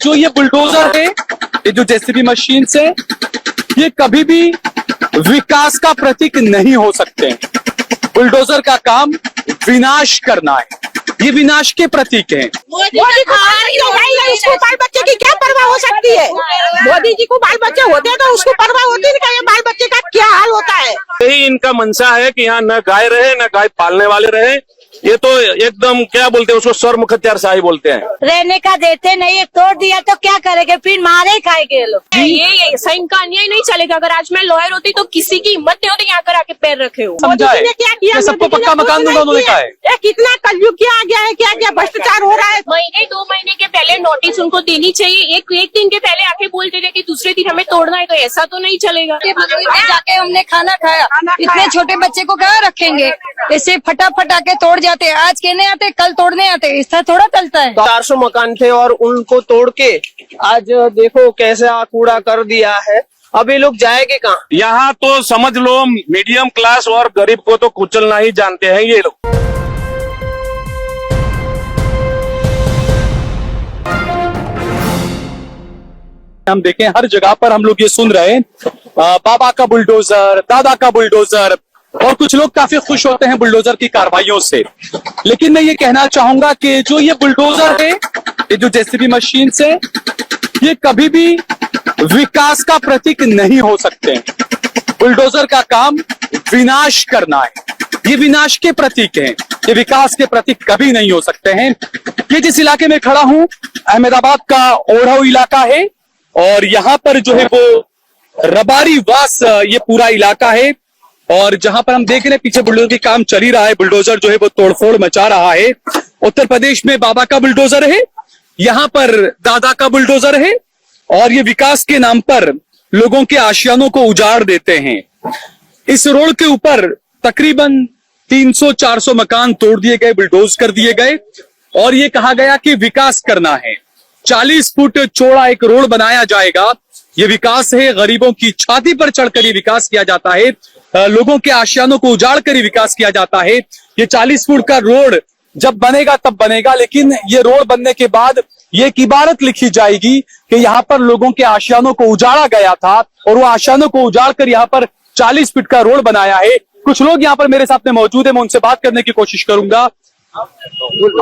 जो ये बुलडोजर है, ये जो जेसीबी मशीन से, ये कभी भी विकास का प्रतीक नहीं हो सकते। बुलडोजर का काम विनाश करना है, ये विनाश के प्रतीक हैं। मोदी उसको बाल बच्चे की क्या परवाह हो सकती है? मोदी जी को बाल बच्चे होते हैं तो उसको परवाह होती है ये बाल बच्चे का क्या हाल होता है। यही इनका मंशा है कि यहाँ न गाय रहे न गाय पालने वाले रहे। ये तो एकदम क्या बोलते हैं उसको सर्वमुखत्यारशाही बोलते हैं। रहने का देते नहीं, तोड़ दिया तो क्या करेंगे, फिर मारे खाएंगे लोग। ये सही का अन्याय नहीं चलेगा। अगर आज मैं लॉयर होती तो किसी की हिम्मत नहीं होती यहाँ कर आके पैर रखे हो। समझाए क्या किया, सबको पक्का मकान दूंगा उन्होंने कहा है। कितना कलयुग किया गया है, क्या क्या भ्रष्टाचार हो रहा है। महीने 2 महीने के पहले नोटिस उनको देनी चाहिए। एक दिन के पहले आके बोलते थे कि दूसरे दिन हमें तोड़ना है, तो ऐसा तो नहीं चलेगा। जाके हमने खाना खाया, इतने छोटे बच्चे को कहाँ रखेंगे, ऐसे फटाफट आके तोड़ जाते हैं। आज कहने आते कल तोड़ने आते, ऐसा थोड़ा चलता है। 400 मकान थे और उनको तोड़ के आज देखो कैसा कूड़ा कर दिया है। अब ये लोग जाएंगे कहाँ? यहाँ तो समझ लो मीडियम क्लास और गरीब को तो कुचलना ही जानते हैं ये लोग। हम देखें हर जगह पर हम लोग ये सुन रहे हैं, बाबा का बुलडोजर, दादा का बुलडोजर, और कुछ लोग काफी खुश होते हैं बुलडोजर की कार्रवाइयों से। लेकिन मैं ये कहना चाहूंगा कि जो ये बुलडोजर है, ये जो जेसीबी मशीन से, ये कभी भी विकास का प्रतीक नहीं हो सकते। बुलडोजर का काम विनाश करना है, ये विनाश के प्रतीक हैं, ये विकास के प्रतीक कभी नहीं हो सकते हैं। ये जिस इलाके में खड़ा हूं, अहमदाबाद का ओढ़ाऊ इलाका है, और यहाँ पर जो है वो रबारी वास ये पूरा इलाका है। और जहां पर हम देख रहे हैं पीछे बुलडोजर की काम चल ही रहा है, बुलडोजर जो है वो तोड़फोड़ मचा रहा है। उत्तर प्रदेश में बाबा का बुलडोजर है, यहाँ पर दादा का बुलडोजर है, और ये विकास के नाम पर लोगों के आशियानों को उजाड़ देते हैं। इस रोड के ऊपर तकरीबन 300-400 मकान तोड़ दिए गए, बुलडोज कर दिए गए, और ये कहा गया कि विकास करना है। 40 फुट चौड़ा एक रोड बनाया जाएगा, ये विकास है। गरीबों की छाती पर चढ़कर ये विकास किया जाता है, लोगों के आशियानों को उजाड़ कर ये विकास किया जाता है। ये 40 फुट का रोड जब बनेगा तब बनेगा, लेकिन ये रोड बनने के बाद ये एक इबारत लिखी जाएगी कि यहाँ पर लोगों के आशियानों को उजाड़ा गया था, और वो आशियानों को उजाड़ कर यहाँ पर 40 फीट का रोड बनाया है। कुछ लोग यहाँ पर मेरे साथ मौजूद है, मैं उनसे बात करने की कोशिश करूंगा।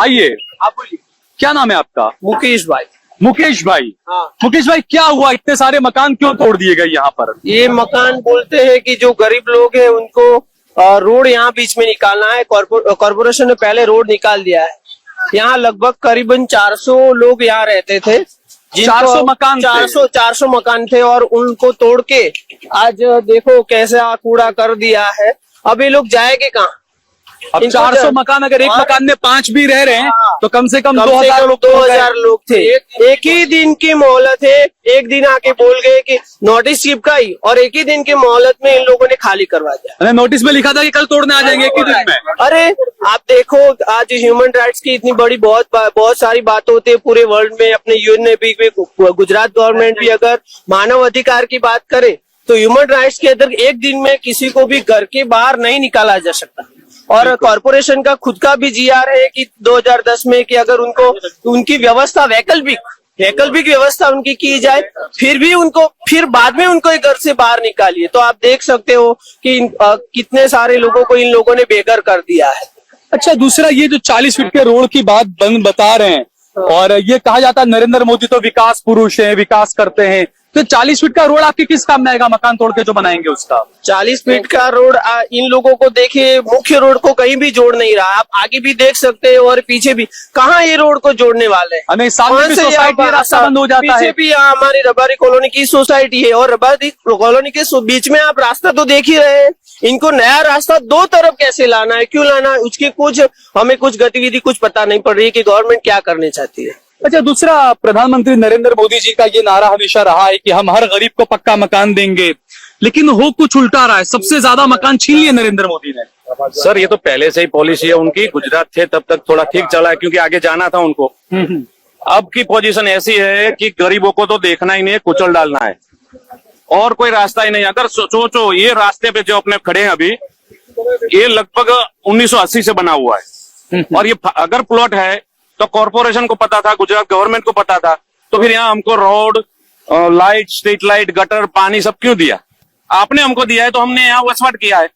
आइए, आप बोलिए, क्या नाम है आपका? मुकेश भाई। मुकेश भाई, हाँ। मुकेश भाई, क्या हुआ, इतने सारे मकान क्यों तोड़ दिए गए यहाँ पर? ये मकान बोलते हैं कि जो गरीब लोग हैं उनको रोड यहाँ बीच में निकालना है। कॉर्पोरेशन ने पहले रोड निकाल दिया है। यहाँ लगभग करीबन 400 लोग यहाँ रहते थे। 400 मकान 400 मकान थे और उनको तोड़ के आज देखो कैसा कूड़ा कर दिया है। अब ये लोग जाएंगे कहाँ? अब 400 मकान, अगर एक मकान में 5 भी रह रहे हैं तो कम से कम 2000 लोग थे। एक ही दिन की मोहलत है, एक दिन आके बोल गए कि नोटिस चिपकाई, और एक ही दिन की मोहलत में इन लोगों ने खाली करवा दिया। नोटिस में लिखा था कि कल तोड़ने आ जाएंगे एक ही दिन में। अरे आप देखो, आज ह्यूमन राइट्स की इतनी बड़ी बहुत सारी बात होती है पूरे वर्ल्ड में। अपने यूएन में भी, गुजरात गवर्नमेंट भी अगर मानव अधिकार की बात करे तो ह्यूमन राइट्स के अंदर एक दिन में किसी को भी घर के बाहर नहीं निकाला जा सकता। और कॉर्पोरेशन का खुद का भी जीआर है कि 2010 में कि अगर उनको उनकी व्यवस्था वैकल्पिक व्यवस्था उनकी की जाए, फिर बाद में उनको घर से बाहर निकालिए। तो आप देख सकते हो कि कितने सारे लोगों को इन लोगों ने बेघर कर दिया है। अच्छा, दूसरा ये जो 40 फीट के रोड की बात बता रहे हैं, और ये कहा जाता है नरेंद्र मोदी तो विकास पुरुष है, विकास करते हैं, तो 40 फीट का रोड आपके किस काम में आएगा? मकान तोड़ के जो बनाएंगे उसका 40 फीट का रोड इन लोगों को देखिए, मुख्य रोड को कहीं भी जोड़ नहीं रहा। आप आगे भी देख सकते हैं और पीछे भी, कहाँ ये रोड को जोड़ने वाले हैं? हमें सामने सोसाइटी रास्ता बंद हो जाता है। पीछे भी यहाँ हमारी रबारी कॉलोनी की सोसाइटी है, और रबारी कॉलोनी के बीच में आप रास्ता तो देख ही रहे हैं। इनको नया रास्ता दो तरफ कैसे लाना है, क्यों लाना है, उसकी हमें कुछ गतिविधि कुछ पता नहीं पड़ रही है कि गवर्नमेंट क्या करनी चाहती है। अच्छा, दूसरा, प्रधानमंत्री नरेंद्र मोदी जी का ये नारा हमेशा रहा है कि हम हर गरीब को पक्का मकान देंगे, लेकिन हो कुछ उल्टा रहा है। सबसे ज्यादा मकान छीन लिए नरेंद्र मोदी ने। सर, ये तो पहले से ही पॉलिसी है उनकी। गुजरात थे तब तक थोड़ा ठीक चला है क्योंकि आगे जाना था उनको। अब की पोजीशन ऐसी है कि गरीबों को तो देखना ही नहीं है, कुचल डालना है, और कोई रास्ता ही नहीं। अगर सोचो, ये रास्ते पे जो अपने खड़े हैं अभी, ये लगभग 1980 से बना हुआ है, और ये अगर प्लॉट है तो कॉर्पोरेशन को पता था, गुजरात गवर्नमेंट को पता था तो फिर यहाँ हमको road, light, street light, gutter, पानी सब क्यों दिया? आपने हमको दिया है तो हमने यहाँ वसवाट किया है।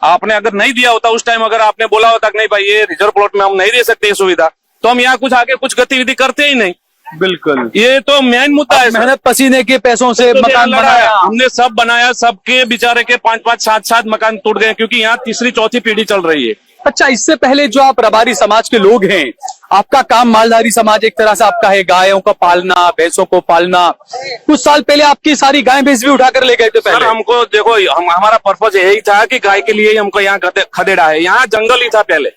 आपने अगर नहीं दिया होता उस टाइम, अगर आपने बोला होता कि नहीं भाई ये रिजर्व प्लॉट में हम नहीं दे सकते ये सुविधा, तो हम यहाँ कुछ आगे कुछ गतिविधि करते ही नहीं। बिल्कुल, ये तो मेन मुद्दा है। मेहनत पसीने के पैसों से तो मकान बनाया हमने, सब बनाया, सबके बेचारे के 5-5, 7-7 मकान टूट गए, क्योंकि यहाँ तीसरी चौथी पीढ़ी चल रही है। अच्छा, इससे पहले जो आप रबारी समाज के लोग हैं, आपका काम मालधारी समाज एक तरह से आपका है, गायों का पालना, भैंसों को पालना। कुछ साल पहले आपकी सारी गाय भैंस भी उठाकर ले गए थे सर पहले। हमको देखो, हमारा पर्पज यही था कि गाय के लिए ही हमको यहाँ खदेड़ा है। यहाँ जंगल ही था पहले,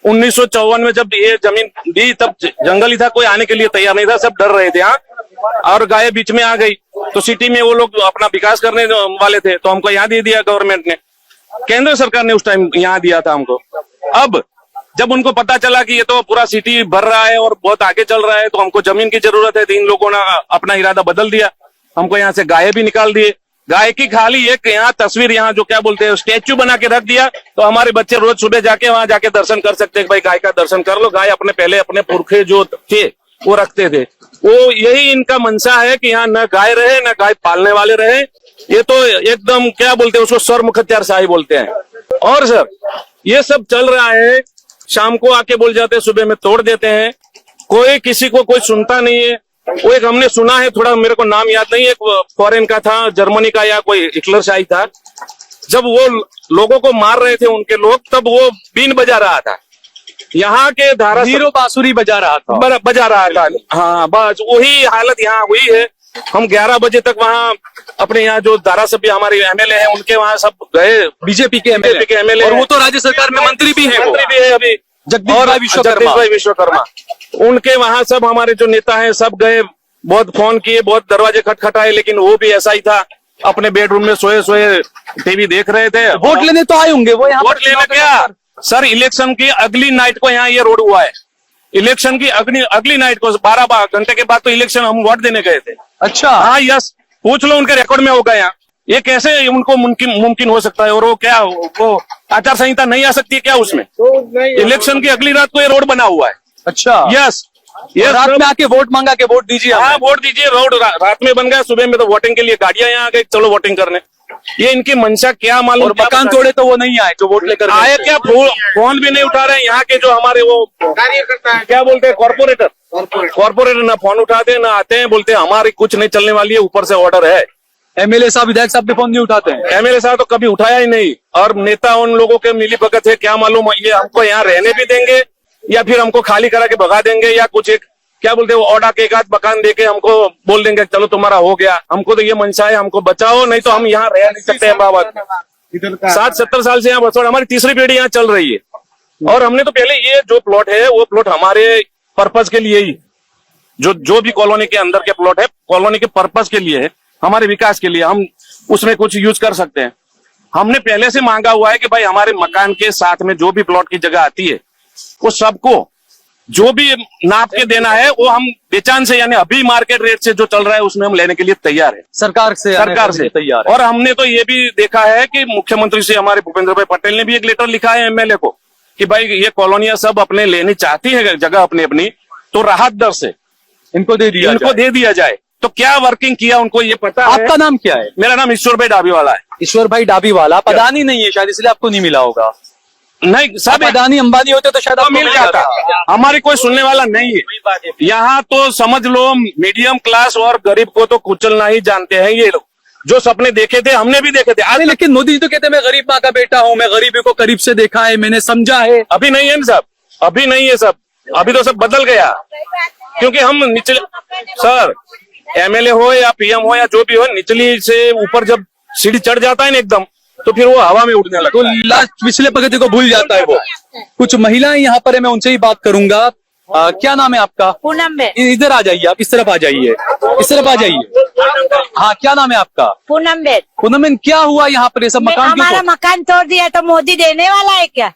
1954 में जब ये जमीन दी तब जंगल ही था, कोई आने के लिए तैयार नहीं था, सब डर रहे थे यहाँ। और गाय बीच में आ गई तो सिटी में वो लोग अपना विकास करने वाले थे, तो हमको यहाँ दे दिया गवर्नमेंट ने, केंद्र सरकार ने उस टाइम यहाँ दिया था हमको। अब जब उनको पता चला कि ये तो पूरा सिटी भर रहा है और बहुत आगे चल रहा है, तो हमको जमीन की जरूरत है, तो इन लोगों ने अपना इरादा बदल दिया, हमको यहाँ से गाय भी निकाल दिए। गाय की खाली एक यहाँ तस्वीर, यहाँ जो क्या बोलते हैं स्टेच्यू बना के रख दिया, तो हमारे बच्चे रोज सुबह जाके वहां जाके दर्शन कर सकते हैं। भाई गाय का दर्शन कर लो। गाय अपने पहले अपने पुरखे जो थे वो रखते थे, वो यही इनका मंशा है कि यहाँ न गाय रहे न गाय पालने वाले रहे। ये तो एकदम क्या बोलते हैं उसको, सरमुखत्यारशाही बोलते हैं। और सर ये सब चल रहा है, शाम को आके बोल जाते हैं, सुबह में तोड़ देते हैं, कोई किसी को कोई सुनता नहीं है। वो एक हमने सुना है, थोड़ा मेरे को नाम याद नहीं, एक फॉरेन का था, जर्मनी का या कोई हिटलरशाही था, जब वो लोगों को मार रहे थे उनके लोग, तब वो बीन बजा रहा था, यहाँ के धारा हीरो बांसुरी बजा रहा था। हाँ बस वही हालत यहाँ हुई है। हम 11 बजे तक वहाँ अपने यहाँ जो धारासभ्य हमारे एमएलए हैं उनके वहाँ सब गए, बीजेपी के एमएलए, और वो तो राज्य सरकार में मंत्री भी है, अभी जगदीश भाई विश्वकर्मा। उनके वहाँ सब हमारे जो नेता हैं सब गए, बहुत फोन किए, बहुत दरवाजे खटखटाए, लेकिन वो भी ऐसा ही था, अपने बेडरूम में सोए सोए टीवी देख रहे थे। वोट लेने तो आए होंगे वो यहाँ, वोट लेने क्या सर, इलेक्शन की अगली नाइट को यहाँ ये रोड हुआ है। इलेक्शन की अगली नाइट को 12 घंटे के बाद तो इलेक्शन हम वोट देने गए थे। अच्छा, हाँ यस, पूछ लो उनके रिकॉर्ड में होगा यहाँ। ये कैसे उनको मुमकिन हो सकता है? और वो क्या, वो आचार संहिता नहीं आ सकती है क्या उसमें? इलेक्शन की अगली रात को ये रोड बना हुआ है। अच्छा, यस, ये रात में आके वोट मांगा के वोट दीजिए। हाँ वोट दीजिए, रोड रात में बन गया, सुबह में तो वोटिंग के लिए गाड़ियां यहाँ आ गई, चलो वोटिंग करने। ये इनकी मंशा क्या मालूम। और मकान तोड़े तो वो नहीं आए जो वोट लेकर आए, क्या फोन भी नहीं उठा रहे हैं यहाँ के जो हमारे वो क्या बोलते हैं कॉर्पोरेटर, ना फोन उठाते ना आते हैं, बोलते हैं हमारी कुछ नहीं चलने वाली है, ऊपर से ऑर्डर है। एमएलए साहब, विधायक साहब भी फोन नहीं उठाते हैं। एमएलए साहब तो कभी उठाया ही नहीं, और नेता उन लोगों के मिली भगत है, क्या मालूम ये हमको यहाँ रहने भी देंगे या फिर हमको खाली करा के भगा देंगे, या कुछ एक क्या बोलते हैं ऑर्डर के एक आध मकान देके हमको बोल देंगे चलो तुम्हारा हो गया। हमको तो ये मंशा है, हमको बचाओ, नहीं तो हम यहाँ रह नहीं सकते हैं। बाबा 60-70 साल से यहाँ बसोड़, हमारी तीसरी पीढ़ी यहाँ चल रही है, और हमने तो पहले ये जो प्लॉट है वो प्लॉट हमारे पर्पज के लिए ही, जो भी कॉलोनी के अंदर के प्लॉट है कॉलोनी के पर्पज के लिए है, हमारे विकास के लिए, हम उसमें कुछ यूज कर सकते हैं। हमने पहले से मांगा हुआ है कि भाई हमारे मकान के साथ में जो भी प्लॉट की जगह आती है वो सबको जो भी नाप के देना है वो हम बेचान से, यानी अभी मार्केट रेट से जो चल रहा है उसमें हम लेने के लिए तैयार है, सरकार से तैयार है। और हमने तो ये भी देखा है कि मुख्यमंत्री से हमारे भूपेंद्र भाई पटेल ने भी एक लेटर लिखा है एमएलए को कि भाई ये कॉलोनियां सब अपने लेनी चाहती है जगह अपनी अपनी, तो राहत दर से इनको दे दिया जाए। तो क्या वर्किंग किया उनको ये पता है? आपका नाम क्या है? मेरा नाम ईश्वर भाई डाबीवाला है। ईश्वर भाई डाबीवाला, अदानी नहीं है शायद, इसलिए आपको नहीं मिला होगा। नहीं, सब अदानी अंबानी होते तो शायद आपको मिल जाता, हमारी कोई सुनने वाला नहीं है यहाँ। तो समझ लो मीडियम क्लास और गरीब को तो कुचलना ही जानते हैं ये लोग। जो सपने देखे थे हमने भी देखे थे आज, लेकिन मोदी जी तो कहते हैं मैं गरीब माँ का बेटा हूँ, मैं गरीबी को करीब से देखा है, मैंने समझा है। अभी नहीं है ना सब, अभी नहीं है सब, अभी तो सब बदल गया, क्योंकि हम निचले सर एमएलए हो या पीएम हो या जो भी हो, निचली से ऊपर जब सीढ़ी चढ़ जाता है ना एकदम, तो फिर वो हवा में उड़ने लगता है, तो पिछले प्रगति को भूल जाता है वो। कुछ महिलाएं यहाँ पर है, मैं उनसे ही बात करूंगा। क्या नाम है आपका? पूनम बेन। इधर आ जाइए, आप इस तरफ आ जाइए, इस तरफ आ जाइए। हाँ, क्या नाम है आपका? पूनम बेन। पूनम बेन, क्या हुआ यहाँ पर? ये सब मकान हमारा मकान तोड़ दिया तो मोदी देने वाला है क्या?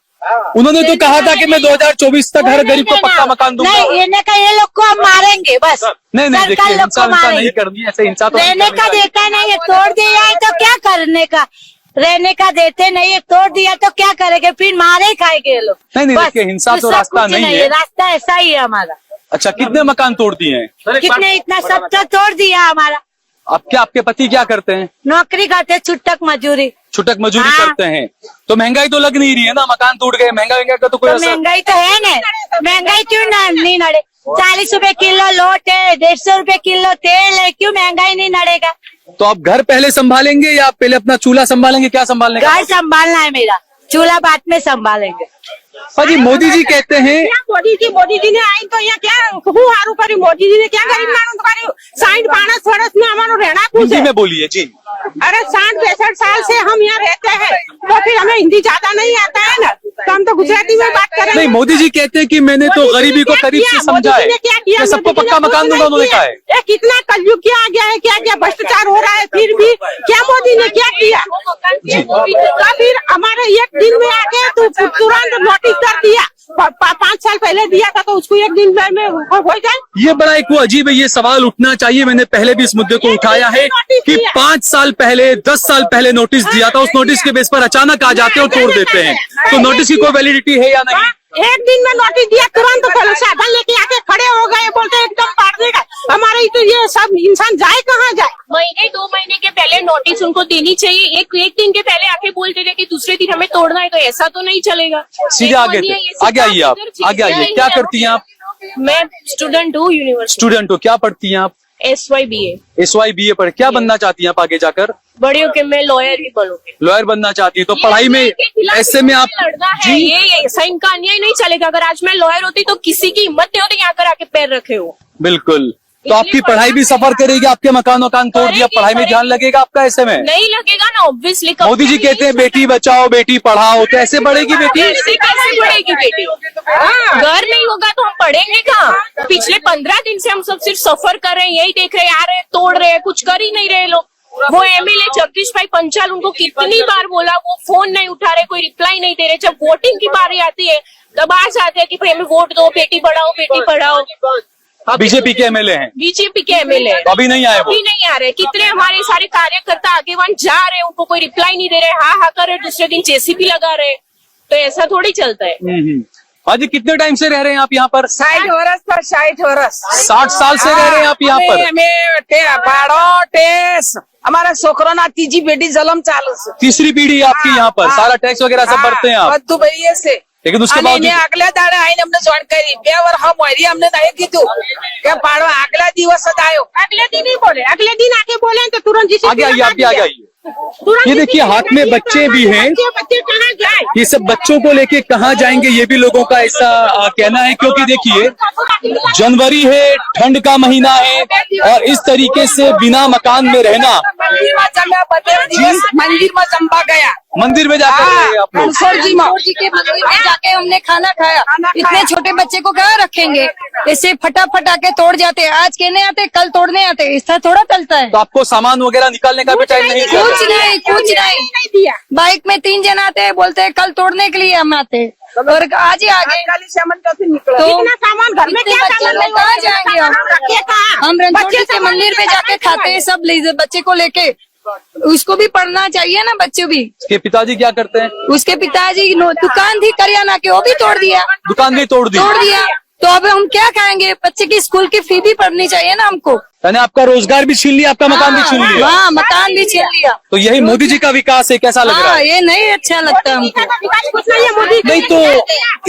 उन्होंने तो कहा था कि मैं 2024 तक हर गरीब को पक्का मकान दूंगा। नहीं, ये लोग को हम मारेंगे बस। नहीं, देखिए हिंसा नहीं करनी, ऐसे हिंसा तो रहने का देता नहीं है, तोड़ दिया है तो क्या करने का? रहने का देते नहीं है, तोड़ दिया तो क्या करेंगे? फिर मारे खाएंगे ये लोग। नहीं, देखिए हिंसा तो रास्ता नहीं है, रास्ता ऐसा ही है हमारा। अच्छा, कितने मकान तोड़ दिए हैं? कितने इतना सब तो तोड़ दिया हमारा। अब क्या आपके पति क्या करते हैं? नौकरी करते, छुट्टक मजदूरी। छुटक मजदूरी हाँ। करते हैं। तो महंगाई तो लग नहीं रही है ना, मकान टूट गए, महंगाई का तो कोई तो असर। महंगाई तो है ना, महंगाई क्यों नहीं नड़े? 40 रुपए किलो लोट है, 150 रुपए किलो तेल है, क्यों महंगाई नहीं नड़ेगा? तो आप घर पहले संभालेंगे या आप पहले अपना चूल्हा संभालेंगे? क्या संभालने का? घर संभालना है मेरा, चूल्हा बाद में संभालेंगे। जी, मोदी जी कहते हैं, मोदी जी ने आई तो यहाँ क्या हारू करी? मोदी जी ने क्या गरीब मानू करी? 60-65 वर्ष में हमारा रहना कुछ हिंदी है। में बोलिए जी। अरे 60-65 साल से हम यहाँ रहते हैं, तो फिर हमें हिंदी ज्यादा नहीं आता है ना, तो हम तो गुजराती में बात करेंगे। नहीं, मोदी जी कहते हैं कि मैंने तो गरीबी को करीब से समझा है, कि सबको पक्का मकान दूंगा, उन्होंने कहा है। कितना कलयुग क्या आ गया है, क्या क्या भ्रष्टाचार हो रहा है, फिर भी क्या मोदी ने क्या किया? तो फिर हमारे एक दिन में आके तो तुरंत नोटिस कर दिया। 5 साल पहले दिया था तो उसको एक दिन में हो जाए। ये बड़ा एक वो अजीब है, ये सवाल उठना चाहिए। मैंने पहले भी इस मुद्दे को उठाया है कि 5 साल पहले, 10 साल पहले नोटिस दिया था, उस नोटिस के बेस पर अचानक आ जाते हैं और तोड़ देते हैं। तो नोटिस की कोई वैलिडिटी है या नहीं? एक दिन में नोटिस दिया, तुरंत साधन लेके आके खड़े हो गए, बोलते एकदम पाट देगा हमारे। तो ये सब इंसान जाए कहाँ जाए? महीने 2 महीने के पहले नोटिस उनको देनी चाहिए। एक दिन के पहले आके बोलते थे कि दूसरे दिन हमें तोड़ना है, तो ऐसा तो नहीं चलेगा। सीधे आगे आइए आप, आगे आइए। क्या करती हैं आप? मैं स्टूडेंट हूँ, यूनिवर्सिटी स्टूडेंट हो, क्या पढ़ती हैं आप? SYBA। SYBA पढ़, क्या बनना चाहती हैं आप आगे जाकर? बड़ी होके मैं लॉयर ही बनूंगी। लॉयर बनना चाहती है, तो पढ़ाई में ऐसे में आप लड़ना है। ये ऐसा इनका अन्याय नहीं चलेगा। अगर आज मैं लॉयर होती तो किसी की हिम्मत नहीं होती यहाँ कर आके पैर रखे हो। बिल्कुल। तो आपकी पढ़ाई भी सफर करेगी, आपके मकान तोड़ दिया, पढ़ाई में ध्यान लगेगा आपका ऐसे में? नहीं लगेगा ना, ऑब्वियसली। मोदी जी कहते हैं बेटी बचाओ बेटी पढ़ाओ, तो ऐसे बढ़ेगी बेटी? ऐसे कैसे बढ़ेगी बेटी? घर नहीं होगा तो हम पढ़ेंगे कहाँ? पिछले 15 दिन से हम सब सिर्फ सफर कर रहे हैं, यही देख रहे हैं, आ रहे हैं, तोड़ रहे हैं, कुछ कर ही नहीं रहे लोग। वो MLA जगदीश भाई पंचाल, उनको कितनी बार बोला, वो फोन नहीं उठा रहे, कोई रिप्लाई नहीं दे रहे। जब वोटिंग की बारी आती है तब आ जाते हैं कि भाई हमें वोट दो, बेटी पढ़ाओ बेटी पढ़ाओ। बीजेपी के MLA हैं? बीजेपी के MLA तो अभी नहीं आए वो? अभी नहीं आ रहे। कितने हमारे सारे कार्यकर्ता आगेवान जा रहे हैं, उनको कोई रिप्लाई नहीं दे रहे, हाँ कर रहे, दूसरे दिन JCB लगा रहे। तो ऐसा थोड़ी चलता है। हाँ जी, कितने टाइम से रह रहे हैं आप यहाँ पर? 60 वर्ष पर 60 वर्ष 60 साल से रह रहे हैं आप यहाँ पर? हमारा छोकरो ना तीजी बेटी जलम चालू से। तीसरी पीढ़ी आपकी यहाँ पर, सारा टैक्स वगैरह सब भरते हैं आप? दुबई से। लेकिन उसके बावजूद આગલા દાડે આઈને અમને જોઈન કરી 2 વર્ષ મોરી અમને નહીં કીધું કે પાડો આગલા દિવસ જ આવ્યો। अगले दिन ही बोले, अगले दिन आके बोले तो तुरंत जिसे आगे आइए, आगे आइए। ये देखिए, हाथ में बच्चे भी हैं। बच्चे कहाँ जाए? ये सब बच्चों को लेके कहाँ जाएंगे, ये भी लोगों का ऐसा कहना है। क्योंकि देखिए, जनवरी है, ठंड का महीना है, और इस तरीके से बिना मकान में रहना। मंदिर में चंपा गया, मंदिर में जाकर रहे आप लोग? रणछोड़ जी के मंदिर में जाके हमने खाना खाया। इतने छोटे बच्चे को कहाँ रखेंगे? ऐसे फटाफट आके तोड़ जाते हैं, आज कहने आते कल तोड़ने आते, ऐसा थोड़ा चलता है। तो आपको सामान वगैरह निकालने का भी टाइम नहीं दिया? कुछ नहीं दिया। बाइक में 3 जन आते हैं, बोलते हैं कल तोड़ने के लिए हम आते हैं, और आज ही आ गए। सामान कैसे निकला? तो इतना सामान घर में इतने क्या बच्चे सामान लोग कहाँ जाएंगे? हम रणछोड़ जी के मंदिर पे जाके खाते हैं सब बच्चे को लेके। उसको भी पढ़ना चाहिए ना, बच्चे भी। उसके पिताजी क्या करते हैं? उसके पिताजी दुकान थी करियाना की, वो भी तोड़ दिया। दुकान भी तोड़ दी? तोड़ दिया। तो अब हम क्या खाएंगे? बच्चे की स्कूल की फी भी पढ़नी चाहिए ना हमको। यानी आपका रोजगार भी छीन लिया, आपका मकान भी छीन लिया? हाँ, मकान भी छीन लिया। तो यही मोदी जी का विकास है, कैसा लग रहा हाँ, है? ये नहीं अच्छा लगता हमको। कुछ नहीं है मोदी। नहीं तो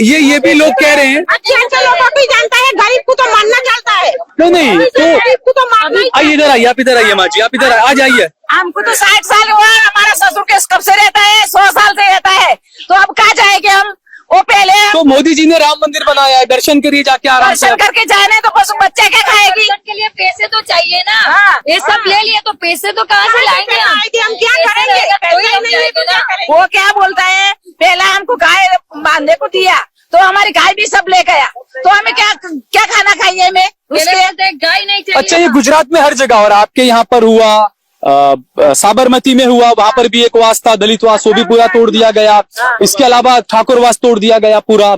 ये भी लोग कह रहे हैं। अच्छे लोगों को ही जानता है, गरीब को तो मानना चलता है। नहीं तो गरीब को तो मानना ही। आइए इधर आइए, आप इधर आइए माँ जी, आप इधर आ जाइए। हमको तो 60 साल हुआ, हमारा ससुर के कब से रहता है, 100 साल से रहता है, तो अब कहाँ जाएंगे हम? वो पहले तो मोदी जी ने राम मंदिर बनाया है, दर्शन करिए जाके आराम से। दर्शन करके जाने तो बस बच्चे क्या खाएगी? के लिए पैसे तो चाहिए ना। हाँ। ये सब ले लिए तो पैसे तो कहाँ से लाएंगे हम? हम क्या करेंगे? कोई हम जाएंगे ना। वो क्या बोलता है, पहला हमको गाय बांधने को दिया तो हमारी गाय भी सब ले गया, तो हमें क्या खाना खाइए में उसके? गाय नहीं चाहिए। अच्छा, ये गुजरात में हर जगह, और आपके यहाँ पर हुआ, साबरमती में हुआ, वहां पर भी एक वास था, दलित वास, वो भी पूरा तोड़ दिया गया। इसके अलावा ठाकुरवास तोड़ दिया गया पूरा।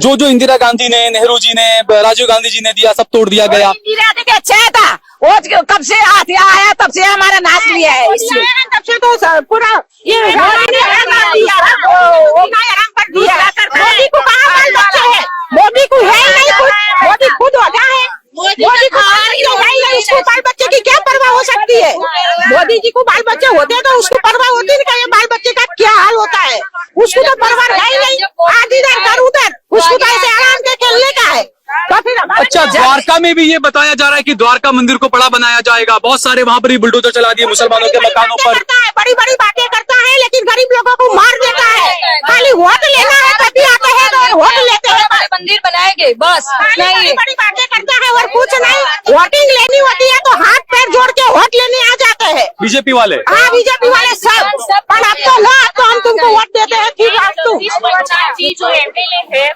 जो इंदिरा गांधी ने, नेहरू जी ने, राजीव गांधी जी ने दिया, सब तोड़ दिया गया। इंदिरा जी अच्छा था, वो कब से आया तब से हमारा नाश लिया है, इसलिए तब से तो पूरा ये मोदी को कहाँ बाल बच्चे है? मोदी को है नहीं कुछ, मोदी खुद हो गया है। को बाल बच्चे की क्या परवाह हो सकती है? मोदी जी को बाल बच्चे होते तो उसको परवाह होती नहीं, ये बाल बच्चे का क्या हाल होता है? उसको तो परवाह है ही नहीं, आज इधर कर उधर, उसको तो ऐसे आराम के खेलने का है। तो फिर अच्छा, द्वारका में भी ये बताया जा रहा है कि द्वारका मंदिर को बड़ा बनाया जाएगा, बहुत सारे वहाँ पर ही बुलडोजर चला दिए मुसलमानों के मकानों पर। बड़ी बड़ी बातें करता है, लेकिन गरीब लोगों को मार देता है। खाली वोट लेना है तभी आते हैं और वोट लेते हैं, मंदिर बनाएंगे बस, नहीं बड़ी बातें करता है और कुछ नहीं। वोटिंग लेनी होती है तो हाथ पैर जोड़ के वोट लेने आ जाते हैं बीजेपी वाले। हाँ, बीजेपी वाले सब। पर अब तो ना, अब तो हम तुमको वोट देते हैं, ठीक है। अब तो जो एमएलए है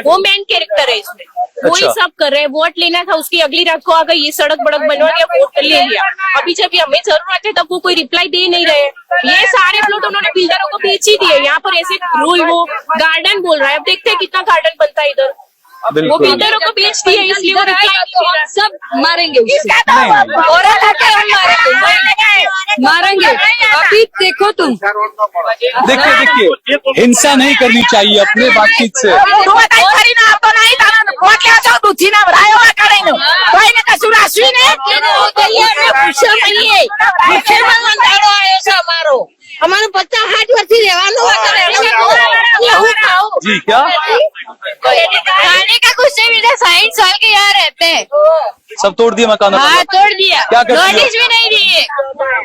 वो मेन कैरेक्टर है इसमें, वही अच्छा। सब कर रहे हैं। वोट लेना था, उसकी अगली रात को आ गई, ये सड़क बड़क बनवा दिया, वोट ले लिया। अभी जब हमें जरूरत है तब वो कोई रिप्लाई दे नहीं रहे। ये सारे प्लॉट उन्होंने बिल्डरों को बेच ही दिए। यहाँ पर ऐसे रूल, वो गार्डन बोल रहा है, अब देखते हैं कितना गार्डन बनता है इधर। वो बिल्डरों को बेच दिए, इसलिए वो रिप्लाई नहीं दे रहा। सब मारेंगे और मारेंगे। अभी देखो तुम, देखिए हिंसा नहीं करनी चाहिए अपने बातचीत से। અમારો 50-60 વર્ષથી રહેવાનું जी क्या खाने का कुछ नहीं मिलता, 60 साल के यहाँ रहते हैं। सब तोड़ दिए मकान? हाँ, तोड़ दिया, क्या करती हो? नोटिस भी नहीं दिए।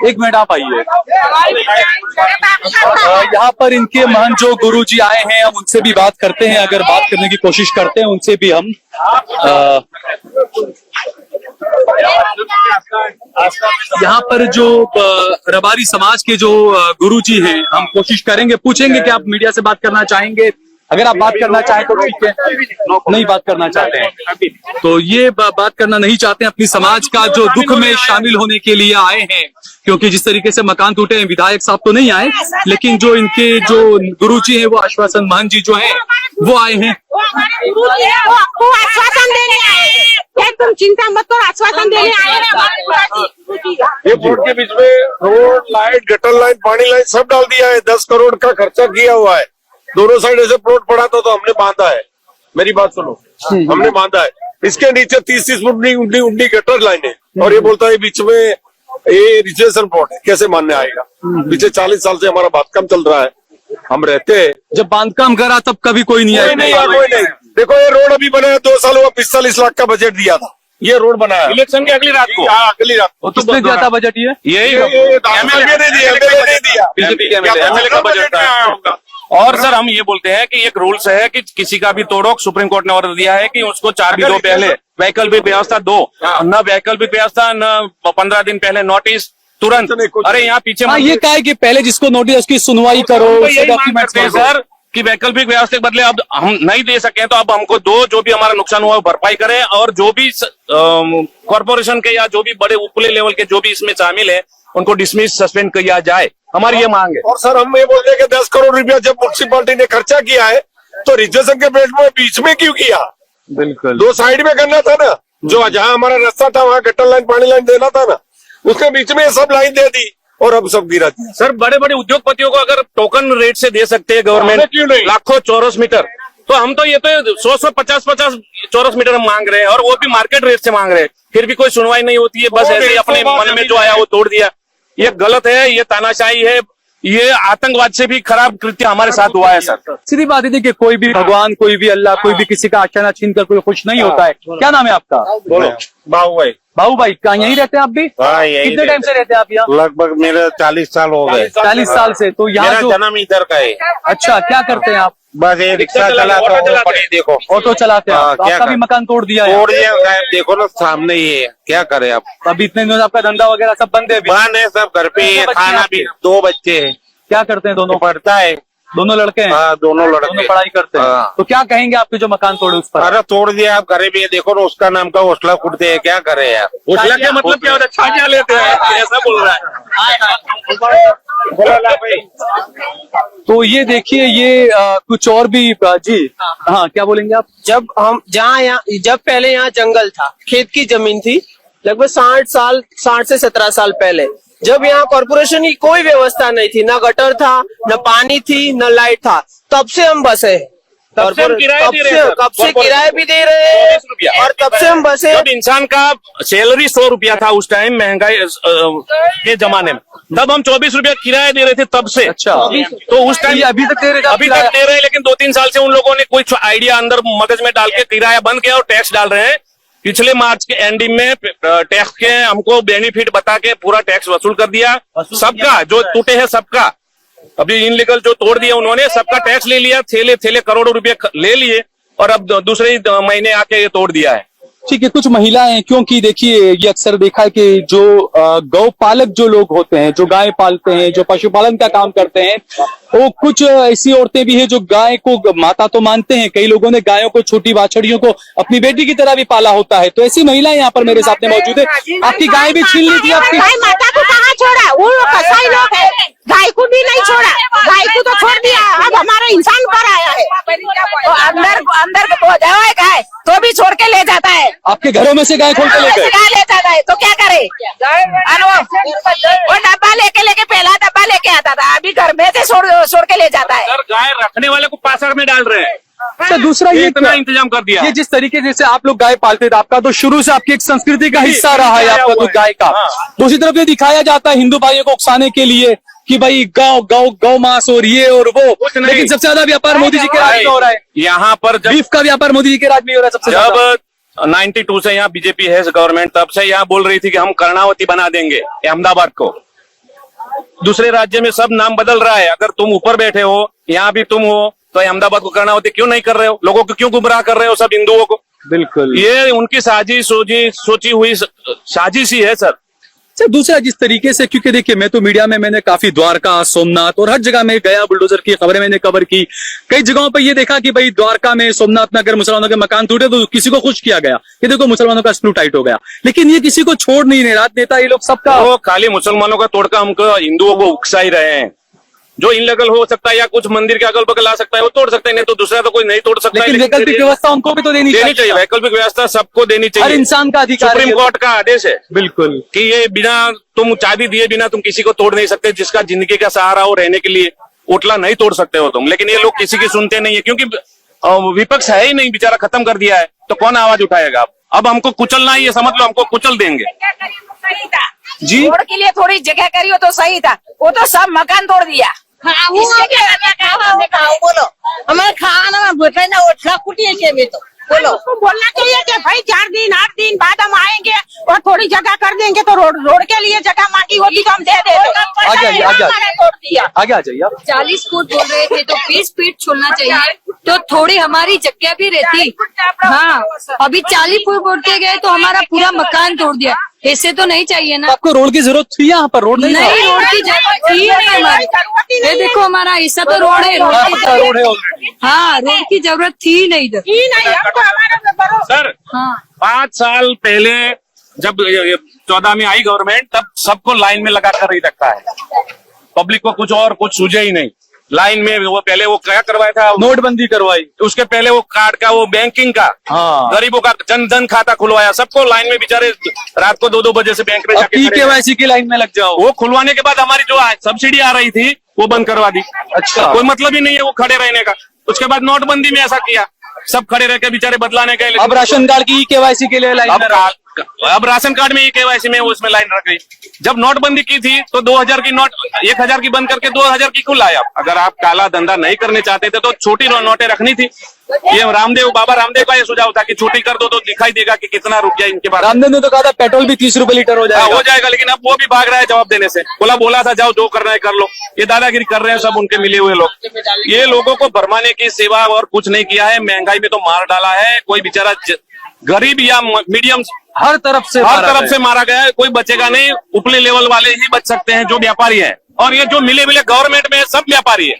एक मिनट आप आइए। यहाँ पर इनके महंत जो गुरु जी आए हैं, हम उनसे भी बात करते हैं, अगर बात करने की कोशिश करते हैं उनसे भी हम। यहाँ पर जो रबारी समाज के जो गुरु जी हैं, हम कोशिश करेंगे, पूछेंगे कि आप मीडिया से बात करना चाहेंगे। अगर आप बात करना चाहें तो ठीक है, नहीं बात करना चाहते हैं तो ये बात करना नहीं चाहते हैं। अपनी समाज का जो दुख में शामिल होने के लिए आए हैं, क्योंकि जिस तरीके से मकान टूटे हैं, विधायक साहब तो नहीं आए, लेकिन जो इनके जो गुरु जी हैं, वो आश्वासन महंत जी जो हैं वो आए हैं। वो आपको आश्वासन देने आए हैं, तुम चिंता मत करो, आश्वासन देने आए हैं। ये बोर्ड के बीच में रोड, लाइट, गटर लाइन, पानी लाइन सब डाल दिया है। 10 करोड़ का खर्चा किया हुआ है। दोनों साइड ऐसे प्लॉट पड़ा था तो हमने बांधा है। मेरी बात सुनो, हमने बांधा है। इसके नीचे 30-30 फुट उंडी गटर लाइन है और ये बोलता है बीच में ये रिजर्वेशन प्लॉट है। कैसे मानने आएगा? पीछे 40 साल से हमारा बांधकाम चल रहा है, हम रहते हैं। जब बांधकाम करा तब कभी कोई नहीं आया? कोई नहीं। देखो ये रोड अभी बनाया 2 साल हुआ, 45 लाख का बजट दिया था। ये रोड बनाया इलेक्शन की अगली रात को। अगली रात को। किसने दिया था बजट? ये यही एमएलए ने दिया, बीजेपी के एमएलए का बजट था। और सर हम ये बोलते हैं कि एक रूल्स है कि किसी का भी तोड़ो, सुप्रीम कोर्ट ने ऑर्डर दिया है कि उसको 4 दिन पहले वैकल्पिक व्यवस्था दो, न वैकल्पिक व्यवस्था, न 15 दिन पहले नोटिस, तुरंत। अरे यहाँ पीछे ये कहा है कि पहले जिसको नोटिस उसकी सुनवाई करो, उसके डॉक्यूमेंट्स हैं सर कि वैकल्पिक व्यवस्था के बदले अब हम नहीं दे सके तो अब हमको दो, जो भी हमारा नुकसान हुआ वो भरपाई करें, और जो भी कॉर्पोरेशन के या जो भी बड़े ऊपरी लेवल के जो भी इसमें शामिल है उनको डिसमिस, सस्पेंड किया जाए। हमारी ये मांग है। और सर हम ये बोलते हैं कि 10 करोड़ रुपया जब म्युनिसिपालिटी ने खर्चा किया है तो रिजर्वेशन के बेल्ट में बीच में क्यों किया? बिल्कुल 2 साइड में करना था ना। जो जहाँ हमारा रास्ता था वहाँ गटर लाइन, पानी लाइन देना था ना, उसने बीच में सब लाइन दे दी और अब सब गिरा दिया। सर बड़े बड़े उद्योगपतियों को अगर टोकन रेट से दे सकते हैं गवर्नमेंट, क्यों नहीं? लाखों चौरस मीटर, तो हम तो ये तो 100 50 चौरस मीटर हम मांग रहे हैं और वो भी मार्केट रेट से मांग रहे हैं, फिर भी कोई सुनवाई नहीं होती है। बस ऐसे ही अपने मन में जो आया वो तोड़ दिया। ये गलत है, ये तानाशाही है, ये आतंकवाद से भी खराब कृत्य हमारे साथ हुआ है सर। सीधी बात है कि कोई भी भगवान, कोई भी अल्लाह, कोई भी किसी का आशियाना छीन कर कोई खुश नहीं होता है। क्या नाम है आपका? बोलो बाबू भाई। बाबू भाई, कहाँ यहीं रहते हैं आप भी? हाँ, यहीं कितने टाइम से रहते हैं आप यहाँ? लगभग मेरे 40 साल हो गए। 40 साल से। तो यहाँ जो जन्म इधर का है। अच्छा, क्या करते हैं आप? बस ये रिक्शा चलाता हूँ, देखो ऑटो चलाते हैं आप? तो क्या आपका भी कर- मकान तोड़ दिया है? तोड़ दिया साहब, देखो ना सामने ही है, क्या करे आप? अभी इतने दिनों से आपका धंधा वगैरह सब बंद है अभी? बंद है सब, घर पे ही है, कितने बच्चे खाना हैं भी। आपके? 2 बच्चे हैं। क्या करते हैं दोनों? पढ़ता है। दोनों लड़के हैं? हाँ, दोनों दोनों लड़के पढ़ाई करते हैं। हाँ। तो क्या कहेंगे आपके जो मकान तोड़े उस पर? अरे तोड़ दिया, आप घरे भी है, देखो ना उसका नाम का हौसला फुटते हैं, क्या करे यार? उसला क्या मतलब क्या होता है? छाटिया लेते हैं, ऐसा बोल रहा है। बोला ना भाई। तो ये देखिए, ये कुछ और भी जी हाँ, क्या बोलेंगे आप? जब हम जब पहले यहाँ जंगल था, खेत की जमीन थी, लगभग 60 से 17 साल पहले, जब यहाँ कॉर्पोरेशन की कोई व्यवस्था नहीं थी, न गटर था, न पानी थी, न लाइट था, तब से हम बसे। तब से हम किराया दे रहे हैं, कब से किराया भी दे रहे हैं 24 रुपया। और तब से हम बसे जब इंसान का सैलरी 100 रुपया था उस टाइम महंगाई के जमाने में, तब हम 24 रुपया किराया दे रहे थे तब से। अच्छा। तो उस टाइम अभी तक दे रहे थे आप अभी किराया? तक दे रहे हैं, लेकिन 2-3 साल से उन लोगों ने कुछ आइडिया अंदर मगज में डाल के किराया बंद किया और टैक्स डाल रहे हैं। पिछले मार्च के एंडिंग में टैक्स के हमको बेनिफिट बता के पूरा टैक्स वसूल कर दिया सबका, जो टूटे हैं सबका। अभी इनलीगल जो तोड़ दिया उन्होंने सबका टैक्स ले लिया, थैले करोड़ों रुपए ले लिए और अब दूसरे ही महीने आके ये तोड़ दिया है। ठीक है, कुछ महिलाएं, क्योंकि देखिए ये अक्सर देखा है कि जो गौ पालक जो लोग होते हैं, जो गाय पालते हैं, जो पशुपालन का काम करते हैं, वो कुछ ऐसी औरतें भी हैं जो गाय को माता तो मानते हैं, कई लोगों ने गायों को, छोटी बाछड़ियों को अपनी बेटी की तरह भी पाला होता है। तो ऐसी महिलाएं यहाँ पर मेरे सामने मौजूद है। आपकी गाय भी छीन ली थी आपकी? गाय माता को कहाँ छोड़ा? वो कसाई लोग है, गाय को भी नहीं छोड़ा, गाय को तो छोड़ दिया, अब हमारा इंसान पर आया है। तो अंदर जाए गाय तो भी छोड़ के ले जाता है, आपके घरों में से गाय खोल के ले गए? गाय ले जाता है तो क्या करे? वो डब्बा लेके पहला डब्बा लेके आता था, अभी घर में से छोड़ के ले जाता है। सर गाय रखने वाले को पासर में डाल रहे हैं। अच्छा, दूसरा ये इतना इंतजाम कर दिया। ये जिस तरीके से आप लोग गाय पालते थे, आपका तो शुरू से आपकी एक संस्कृति का हिस्सा रहा है आपका तो गाय का। दूसरी तरफ ये दिखाया जाता है हिंदू भाइयों को उकसाने के लिए कि भाई गौ मांस और ये और वो, लेकिन सबसे ज्यादा व्यापार मोदी जी के राज में हो रहा है। यहाँ पर बीफ का व्यापार मोदी जी के राज में हो रहा है सबसे ज्यादा। जब 92 से यहाँ बीजेपी है गवर्नमेंट, तब से यहाँ बोल रही थी कि हम कर्णावती बना देंगे अहमदाबाद को। दूसरे राज्य में सब नाम बदल रहा है, अगर तुम ऊपर बैठे हो, यहाँ भी तुम हो, तो अहमदाबाद को कर्णावती क्यों नहीं कर रहे हो? लोगों को क्यों गुमराह कर रहे हो सब हिंदुओं को? बिल्कुल, ये उनकी सोची हुई साजिश ही है सर। सर दूसरा जिस तरीके से, क्योंकि देखिए मैं तो मीडिया में मैंने काफी द्वारका, सोमनाथ और हर जगह में गया, बुलडोजर की खबरें मैंने कवर की। कई जगहों पर ये देखा कि भाई द्वारका में, सोमनाथ में अगर मुसलमानों के मकान टूटे तो किसी को खुश किया गया कि देखो मुसलमानों का स्क्रू टाइट हो गया, लेकिन ये किसी को छोड़ नहीं रहे। राजनेता ये लोग सबका वो खाली मुसलमानों का तोड़कर हमको हिंदुओं को उकसा ही रहे हैं। जो इनलीगल हो सकता है या कुछ मंदिर के अगल बगल आ सकता है वो तोड़ सकते हैं, नहीं तो दूसरा तो कोई नहीं तोड़ सकता है। लेकिन वैकल्पिक व्यवस्था उनको भी तो देनी चाहिए। वैकल्पिक व्यवस्था सबको देनी चाहिए, हर इंसान का अधिकार है। सुप्रीम कोर्ट का आदेश है बिल्कुल कि ये बिना तुम चाबी दिए बिना तुम किसी को तोड़ नहीं सकते, जिसका जिंदगी का सहारा हो रहने के लिए उठला नहीं तोड़ सकते हो तुम। लेकिन ये लोग किसी की सुनते नहीं है, क्योंकि विपक्ष है ही नहीं, बेचारा खत्म कर दिया है, तो कौन आवाज उठाएगा? अब हमको कुचलना ही है, समझ लो हमको कुचल देंगे जी। रोड के लिए थोड़ी जगह करियो तो सही था, वो तो सब मकान तोड़ दिया। बोलो हमारे खाना बैठना उठना कुटिए के भी तो बोलो, उसको बोलना चाहिए कि भाई 4 दिन 8 दिन बाद हम आएंगे और थोड़ी जगह कर देंगे, तो रोड के लिए जगह मांगी होगी तो हम दे देते। आ जाइए तोड़ दिया। आगे आ जाइए आप। 40 फुट बोल रहे थे तो 20 फीट छोड़ना चाहिए, तो थोड़ी हमारी जगह भी रहती। हाँ, अभी 40 फुट बोलते गए तो हमारा पूरा मकान तोड़ दिया, ऐसे तो नहीं चाहिए ना। आपको रोड की जरूरत थी? यहाँ पर रोड नहीं था? नहीं, रोड की जरूरत थी नहीं हमारी। ये देखो हमारा ऐसा तो रोड है, रोड है ऑलरेडी। हाँ, रोड की जरूरत थी नहीं इधर। सर। हाँ, 5 साल पहले जब 14 में आई गवर्नमेंट, तब सबको लाइन में लगा कर ही रखा है, पब्लिक को कुछ सूझे ही नहीं। लाइन में वो पहले वो क्या करवाया था, नोटबंदी करवाई, उसके पहले वो कार्ड का, वो बैंकिंग का, हाँ। गरीबों का जन खाता खुलवाया, सबको लाइन में बेचारे रात को 2-2 बजे से बैंक में जाके खड़े हैं। KYC की लाइन में लग जाओ। वो खुलवाने के बाद हमारी जो सब्सिडी आ रही थी वो बंद करवा दी। अच्छा, कोई मतलब ही नहीं है वो खड़े रहने का। उसके बाद नोटबंदी में ऐसा किया, सब खड़े रह के बेचारे बदलाने गए। अब राशन कार्ड की KYC के लिए लाइन में अब राशन कार्ड में KYC में उसमें लाइन रख गई। जब नोटबंदी की थी तो 2000 की नोट 1000 की बंद करके 2000 की क्यों लाया? अगर आप काला धंधा नहीं करने चाहते थे तो छोटी नोटें रखनी थी। ये बाबा रामदेव का ये सुझाव था कि छोटी कर दो तो दिखाई देगा कि कितना रुपया इनके पास। रामदेव ने तो कहा था पेट्रोल भी 30 रुपए लीटर हो जाएगा। लेकिन अब वो भी भाग रहा है जवाब देने से। बोला था जाओ जो करना है कर लो। ये दादागिरी कर रहे हैं सब उनके मिले हुए लोग। ये लोगों को भरमाने की सेवा और कुछ नहीं किया है। महंगाई में तो मार डाला है। कोई बेचारा गरीब या मीडियम हर तरफ से मारा गया है। कोई बचेगा नहीं। उपले लेवल वाले ही बच सकते हैं जो व्यापारी हैं, और ये जो मिले गवर्नमेंट में सब व्यापारी है।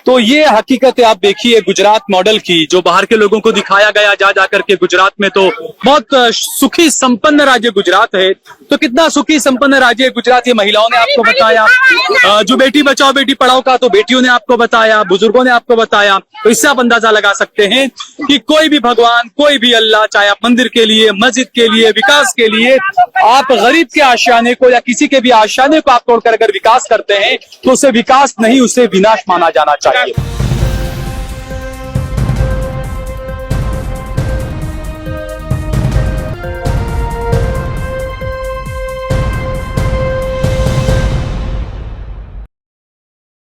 तो ये हकीकत है, आप देखिए गुजरात मॉडल की, जो बाहर के लोगों को दिखाया गया जा करके। गुजरात में तो बहुत सुखी संपन्न राज्य गुजरात है। तो कितना सुखी संपन्न राज्य है गुजरात, ये महिलाओं ने आपको बताया। जो बेटी बचाओ बेटी पढ़ाओ का तो बेटियों ने आपको बताया, बुजुर्गों ने आपको बताया। तो इससे आप अंदाजा लगा सकते हैं कि कोई भी भगवान, कोई भी अल्लाह, चाहे आप मंदिर के लिए, मस्जिद के लिए, विकास के लिए, आप गरीब के आशियाने को या किसी के भी आशियाने को आप तोड़कर अगर विकास करते हैं तो उसे विकास नहीं, उसे विनाश माना जाना चाहिए।